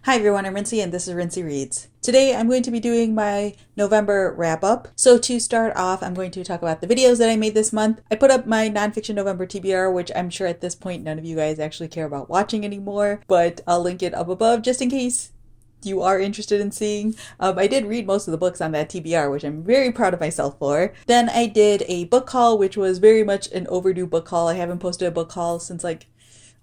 Hi everyone, I'm Rincey and this is Rincey Reads. Today I'm going to be doing my November wrap up. So to start off, I'm going to talk about the videos that I made this month. I put up my nonfiction November TBR, which I'm sure at this point none of you guys actually care about watching anymore, but I'll link it up above just in case you are interested in seeing. I did read most of the books on that TBR, which I'm very proud of myself for. Then I did a book haul, which was very much an overdue book haul. I haven't posted a book haul since like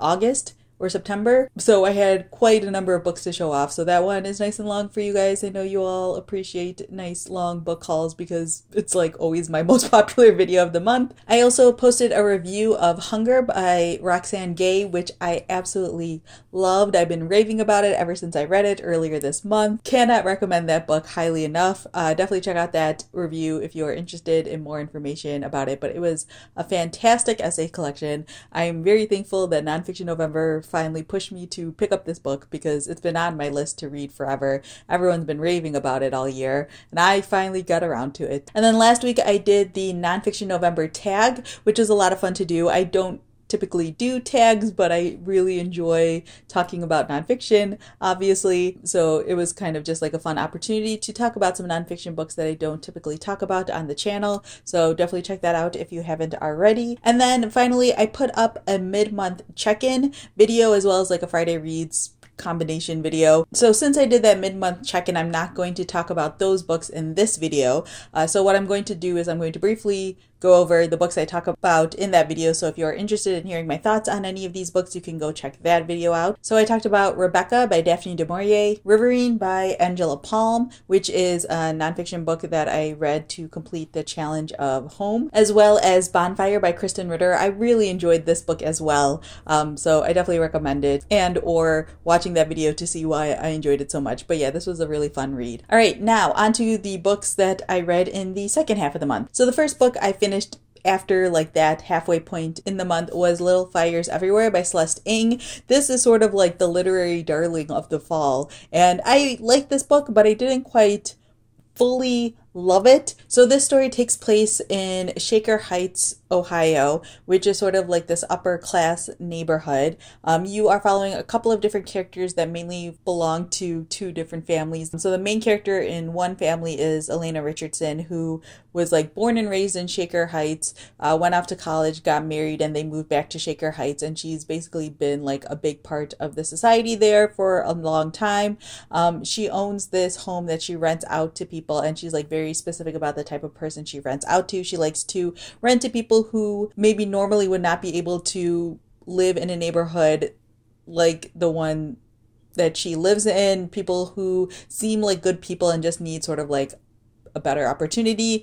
August or September, so I had quite a number of books to show off. So that one is nice and long for you guys. I know you all appreciate nice long book hauls because it's like always my most popular video of the month. I also posted a review of Hunger by Roxane Gay, which I absolutely loved. I've been raving about it ever since I read it earlier this month. Cannot recommend that book highly enough. Definitely check out that review if you are interested in more information about it, but it was a fantastic essay collection. I'm very thankful that Nonfiction November finally pushed me to pick up this book because it's been on my list to read forever. Everyone's been raving about it all year, and I finally got around to it. And then last week I did the Nonfiction November tag, which is a lot of fun to do. I don't typically do tags, but I really enjoy talking about nonfiction, obviously. So it was kind of just like a fun opportunity to talk about some nonfiction books that I don't typically talk about on the channel. So definitely check that out if you haven't already. And then finally, I put up a mid-month check-in video as well as like a Friday Reads combination video. So since I did that mid-month check-in, I'm not going to talk about those books in this video. So what I'm going to do is I'm going to briefly go over the books I talk about in that video. So if you're interested in hearing my thoughts on any of these books, you can go check that video out. So I talked about Rebecca by Daphne du Maurier, Riverine by Angela Palm, which is a nonfiction book that I read to complete the challenge of Home, as well as Bonfire by Kristen Ritter. I really enjoyed this book as well. So I definitely recommend it, and or watching that video to see why I enjoyed it so much. But yeah, this was a really fun read. All right, now onto the books that I read in the second half of the month. So the first book I finished after like that halfway point in the month was Little Fires Everywhere by Celeste Ng. This is sort of like the literary darling of the fall, and I like this book, but I didn't quite fully love it. So this story takes place in Shaker Heights, Ohio, which is sort of like this upper class neighborhood. You are following a couple of different characters that mainly belong to two different families. So the main character in one family is Elena Richardson, who was like born and raised in Shaker Heights, went off to college, got married, and they moved back to Shaker Heights, and she's basically been like a big part of the society there for a long time. She owns this home that she rents out to people, and she's like very specific about the type of person she rents out to. She likes to rent to people who maybe normally would not be able to live in a neighborhood like the one that she lives in, people who seem like good people and just need sort of like a better opportunity.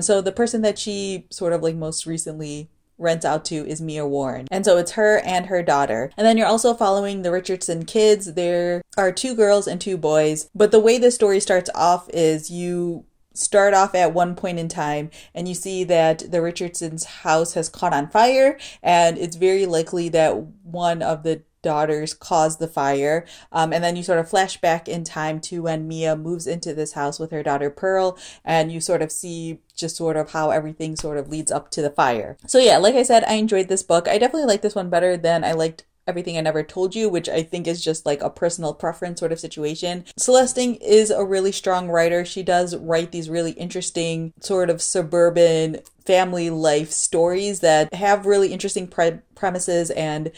So the person that she sort of like most recently rents out to is Mia Warren. And so it's her and her daughter. And then you're also following the Richardson kids. There are two girls and two boys. But the way the story starts off is you start off at one point in time and you see that the Richardsons' house has caught on fire, and it's very likely that one of the daughters caused the fire. And then you sort of flash back in time to when Mia moves into this house with her daughter Pearl, and you sort of see just sort of how everything sort of leads up to the fire. So yeah, like I said, I enjoyed this book. I definitely like this one better than I liked Everything I Never Told You, which I think is just like a personal preference sort of situation. Celeste Ng is a really strong writer. She does write these really interesting sort of suburban family life stories that have really interesting premises and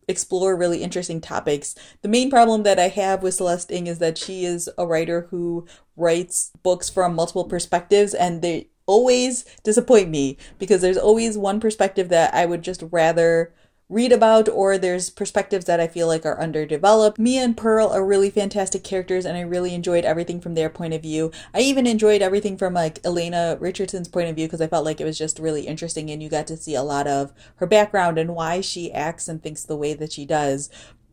explore really interesting topics. The main problem that I have with Celeste Ng is that she is a writer who writes books from multiple perspectives, and they always disappoint me because there's always one perspective that I would just rather read about, or there's perspectives that I feel like are underdeveloped. Mia and Pearl are really fantastic characters, and I really enjoyed everything from their point of view. I even enjoyed everything from like Elena Richardson's point of view because I felt like it was just really interesting, and you got to see a lot of her background and why she acts and thinks the way that she does.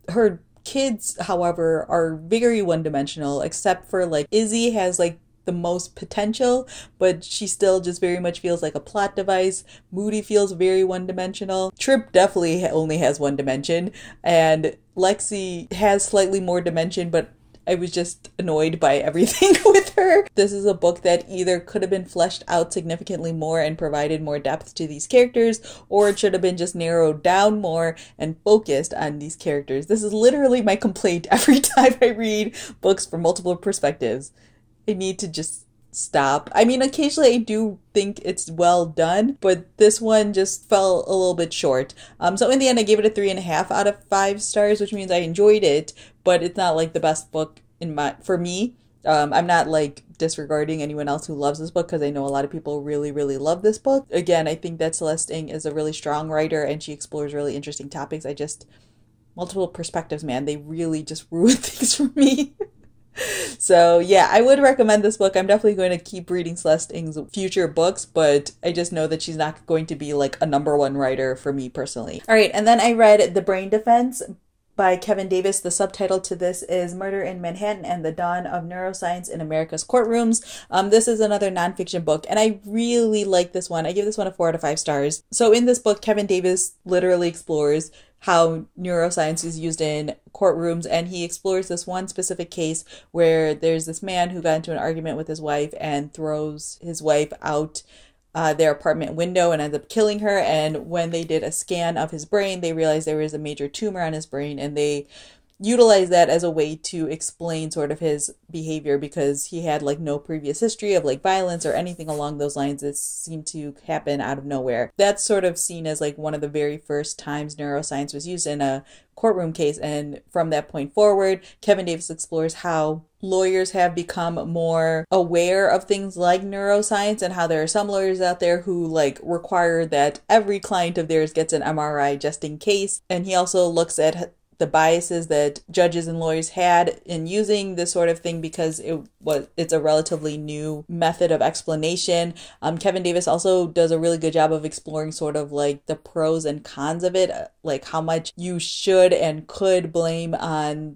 Her kids, however, are very one-dimensional, except for like Izzy has like the most potential, but she still just very much feels like a plot device. Moody feels very one-dimensional. Trip definitely only has one dimension, and Lexi has slightly more dimension, but I was just annoyed by everything with her. This is a book that either could have been fleshed out significantly more and provided more depth to these characters, or it should have been just narrowed down more and focused on these characters. This is literally my complaint every time I read books from multiple perspectives. I need to just stop. I mean, occasionally I do think it's well done, but this one just fell a little bit short. So in the end, I gave it a 3.5 out of 5 stars, which means I enjoyed it, but it's not like the best book for me. I'm not like disregarding anyone else who loves this book, because I know a lot of people really, really love this book. Again, I think that Celeste Ng is a really strong writer and she explores really interesting topics. Multiple perspectives, man, they really just ruin things for me. So yeah, I would recommend this book. I'm definitely going to keep reading Celeste Ng's future books, but I just know that she's not going to be like a #1 writer for me personally. All right, and then I read The Brain Defense by Kevin Davis. The subtitle to this is Murder in Manhattan and the Dawn of Neuroscience in America's Courtrooms. This is another nonfiction book, and I really like this one. I give this one a 4 out of 5 stars. So in this book, Kevin Davis literally explores how neuroscience is used in courtrooms, and he explores this one specific case where there's this man who got into an argument with his wife and throws his wife out their apartment window and ends up killing her. And when they did a scan of his brain, they realized there was a major tumor on his brain, and they utilized that as a way to explain sort of his behavior, because he had like no previous history of like violence or anything along those lines. It seemed to happen out of nowhere. That's sort of seen as like one of the very first times neuroscience was used in a courtroom case, and from that point forward, Kevin Davis explores how lawyers have become more aware of things like neuroscience, and how there are some lawyers out there who like require that every client of theirs gets an MRI just in case. And he also looks at the biases that judges and lawyers had in using this sort of thing, because it's a relatively new method of explanation. Kevin Davis also does a really good job of exploring sort of like the pros and cons of it, like how much you should and could blame on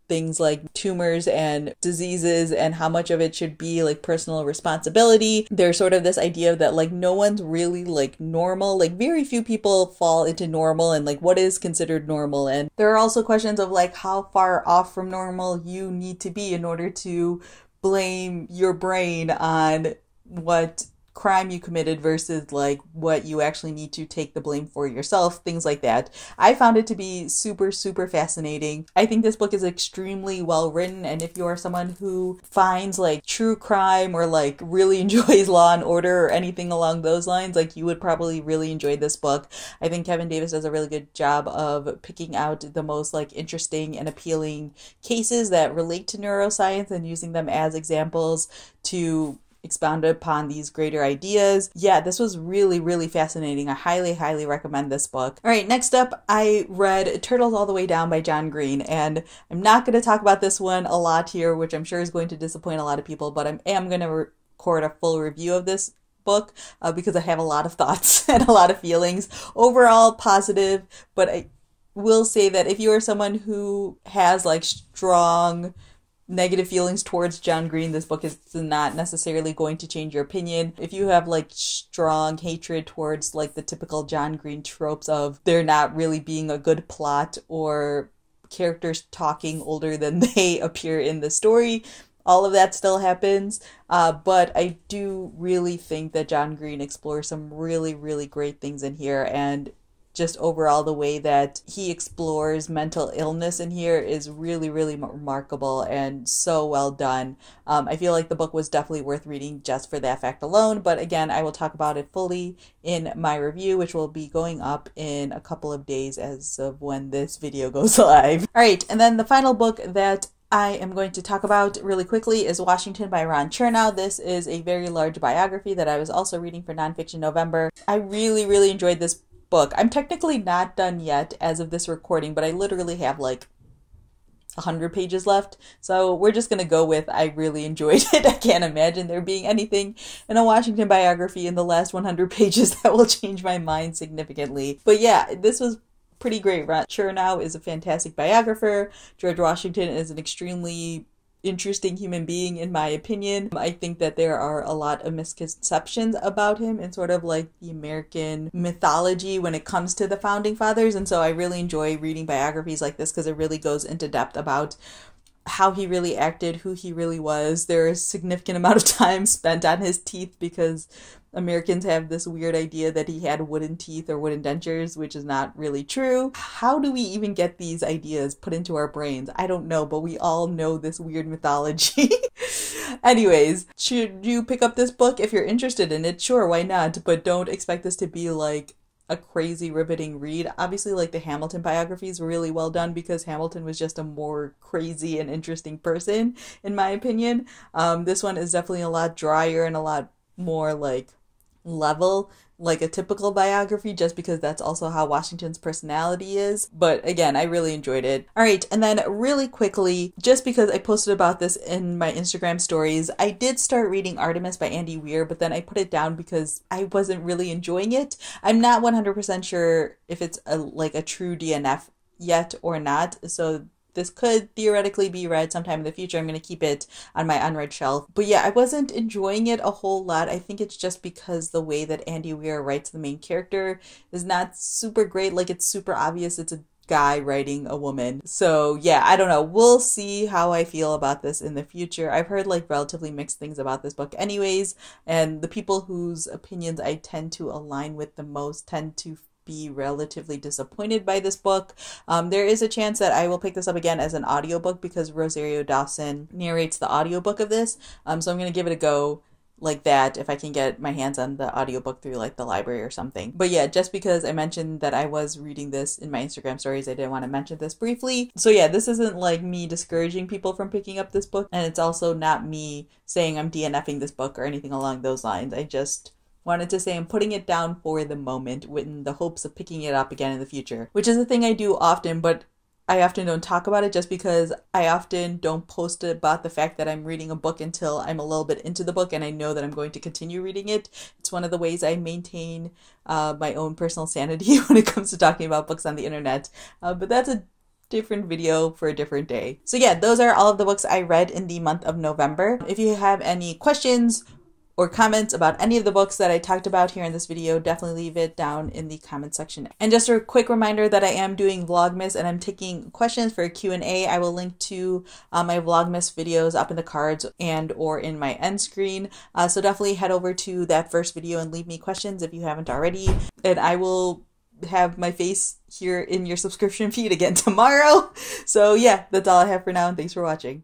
things like tumors and diseases, and how much of it should be like personal responsibility. There's sort of this idea that like no one's really like normal, like very few people fall into normal, and like what is considered normal. And there are also questions of like how far off from normal you need to be in order to blame your brain on what crime you committed versus like what you actually need to take the blame for yourself, things like that. I found it to be super, super fascinating. I think this book is extremely well written, and if you are someone who finds like true crime or like really enjoys Law and Order or anything along those lines, like you would probably really enjoy this book. I think Kevin Davis does a really good job of picking out the most like interesting and appealing cases that relate to neuroscience and using them as examples to expound upon these greater ideas. Yeah, this was really, really fascinating. I highly, highly recommend this book. All right, next up, I read Turtles All the Way Down by John Green, and I'm not going to talk about this one a lot here, which I'm sure is going to disappoint a lot of people, but I am going to record a full review of this book because I have a lot of thoughts and a lot of feelings. Overall, positive, but I will say that if you are someone who has like strong negative feelings towards John Green, this book is not necessarily going to change your opinion. If you have like strong hatred towards like the typical John Green tropes of there not really being a good plot or characters talking older than they appear in the story, all of that still happens. But I do really think that John Green explores some really, really great things in here, and just overall the way that he explores mental illness in here is really, really remarkable and so well done. I feel like the book was definitely worth reading just for that fact alone, but again, I will talk about it fully in my review, which will be going up in a couple of days as of when this video goes live. All right, and then the final book that I am going to talk about really quickly is Washington by Ron Chernow. This is a very large biography that I was also reading for Nonfiction November. I really, really enjoyed this book. I'm technically not done yet as of this recording, but I literally have like 100 pages left. So we're just going to go with I really enjoyed it. I can't imagine there being anything in a Washington biography in the last 100 pages that will change my mind significantly. But yeah, this was pretty great. Ron Chernow is a fantastic biographer. George Washington is an extremely interesting human being, in my opinion. I think that there are a lot of misconceptions about him and sort of like the American mythology when it comes to the founding fathers, and so I really enjoy reading biographies like this because it really goes into depth about how he really acted, who he really was. There is a significant amount of time spent on his teeth because Americans have this weird idea that he had wooden teeth or wooden dentures, which is not really true. How do we even get these ideas put into our brains? I don't know, but we all know this weird mythology. Anyways, should you pick up this book if you're interested in it? Sure, why not? But don't expect this to be like a crazy riveting read. Obviously, like the Hamilton biographies were really well done because Hamilton was just a more crazy and interesting person, in my opinion. This one is definitely a lot drier and a lot more like level, like a typical biography, just because that's also how Washington's personality is. But again, I really enjoyed it. All right, and then really quickly, just because I posted about this in my Instagram stories, I did start reading Artemis by Andy Weir, but then I put it down because I wasn't really enjoying it. I'm not 100% sure if it's like a true DNF yet or not, so this could theoretically be read sometime in the future. I'm going to keep it on my unread shelf. But yeah, I wasn't enjoying it a whole lot. I think it's just because the way that Andy Weir writes the main character is not super great. Like, it's super obvious it's a guy writing a woman. So yeah, I don't know. We'll see how I feel about this in the future. I've heard like relatively mixed things about this book anyways, and the people whose opinions I tend to align with the most tend to be relatively disappointed by this book. There is a chance that I will pick this up again as an audiobook because Rosario Dawson narrates the audiobook of this. So I'm going to give it a go like that if I can get my hands on the audiobook through like the library or something. But yeah, just because I mentioned that I was reading this in my Instagram stories, I did want to mention this briefly. So yeah, this isn't like me discouraging people from picking up this book, and it's also not me saying I'm DNFing this book or anything along those lines. I just wanted to say I'm putting it down for the moment with the hopes of picking it up again in the future, which is a thing I do often, but I often don't talk about it just because I often don't post about the fact that I'm reading a book until I'm a little bit into the book and I know that I'm going to continue reading it. It's one of the ways I maintain my own personal sanity when it comes to talking about books on the internet, but that's a different video for a different day. So yeah, those are all of the books I read in the month of November. If you have any questions or comments about any of the books that I talked about here in this video, definitely leave it down in the comment section. And just a quick reminder that I am doing Vlogmas and I'm taking questions for a Q&A. I will link to my Vlogmas videos up in the cards and or in my end screen. So definitely head over to that first video and leave me questions if you haven't already. And I will have my face here in your subscription feed again tomorrow. So yeah, that's all I have for now, and thanks for watching.